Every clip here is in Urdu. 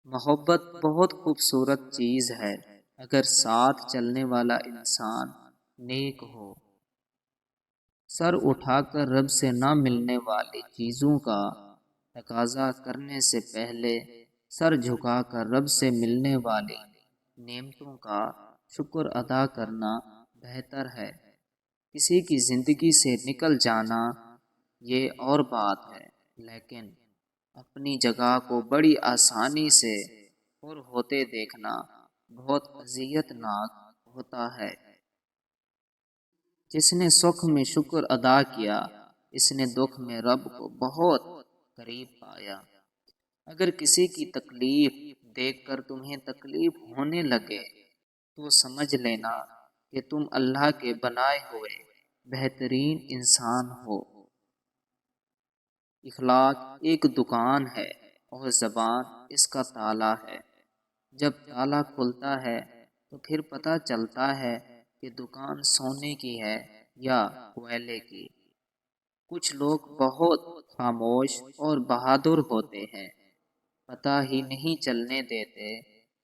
محبت بہت خوبصورت چیز ہے اگر ساتھ چلنے والا انسان نیک ہو۔ سر اٹھا کر رب سے نہ ملنے والی چیزوں کا تقاضا کرنے سے پہلے سر جھکا کر رب سے ملنے والی نعمتوں کا شکر ادا کرنا بہتر ہے۔ کسی کی زندگی سے نکل جانا یہ اور بات ہے، لیکن اپنی جگہ کو بڑی آسانی سے پر ہوتے دیکھنا بہت اذیت ناک ہوتا ہے۔ جس نے سکھ میں شکر ادا کیا، اس نے دکھ میں رب کو بہت قریب پایا۔ اگر کسی کی تکلیف دیکھ کر تمہیں تکلیف ہونے لگے تو سمجھ لینا کہ تم اللہ کے بنائے ہوئے بہترین انسان ہو۔ اخلاق ایک دکان ہے اور زبان اس کا تالا ہے۔ جب تالا کھلتا ہے تو پھر پتہ چلتا ہے کہ دکان سونے کی ہے یا کوئلے کی۔ کچھ لوگ بہت خاموش اور بہادر ہوتے ہیں، پتہ ہی نہیں چلنے دیتے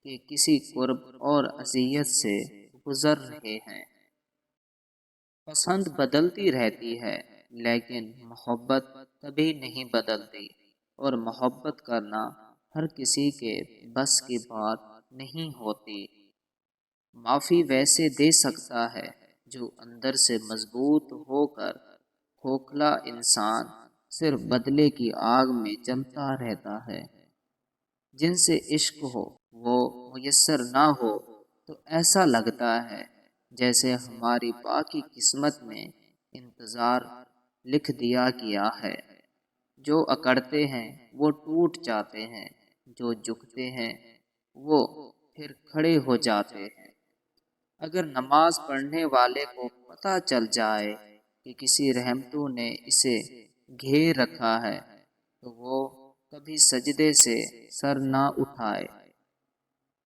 کہ کسی کرب اور اذیت سے گزر رہے ہیں۔ پسند بدلتی رہتی ہے لیکن محبت کبھی نہیں بدلتی، اور محبت کرنا ہر کسی کے بس کی بات نہیں ہوتی۔ معافی ویسے دے سکتا ہے جو اندر سے مضبوط ہو کر کھوکھلا انسان صرف بدلے کی آگ میں جلتا رہتا ہے۔ جن سے عشق ہو وہ میسر نہ ہو تو ایسا لگتا ہے جیسے ہماری باقی قسمت میں انتظار لکھ دیا گیا ہے۔ جو اکڑتے ہیں وہ ٹوٹ جاتے ہیں، جو جھکتے ہیں وہ پھر کھڑے ہو جاتے ہیں۔ اگر نماز پڑھنے والے کو پتہ چل جائے کہ کسی رحمتوں نے اسے گھیر رکھا ہے تو وہ کبھی سجدے سے سر نہ اٹھائے۔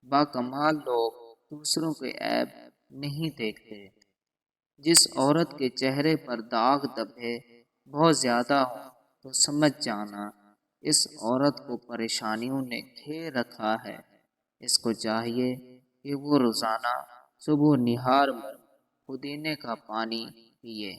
باکمال لوگ دوسروں کے عیب نہیں دیکھتے۔ جس عورت کے چہرے پر داغ دبے بہت زیادہ ہوں تو سمجھ جانا اس عورت کو پریشانیوں نے گھیر رکھا ہے۔ اس کو چاہیے کہ وہ روزانہ صبح نہار میں پودینے کا پانی پیے۔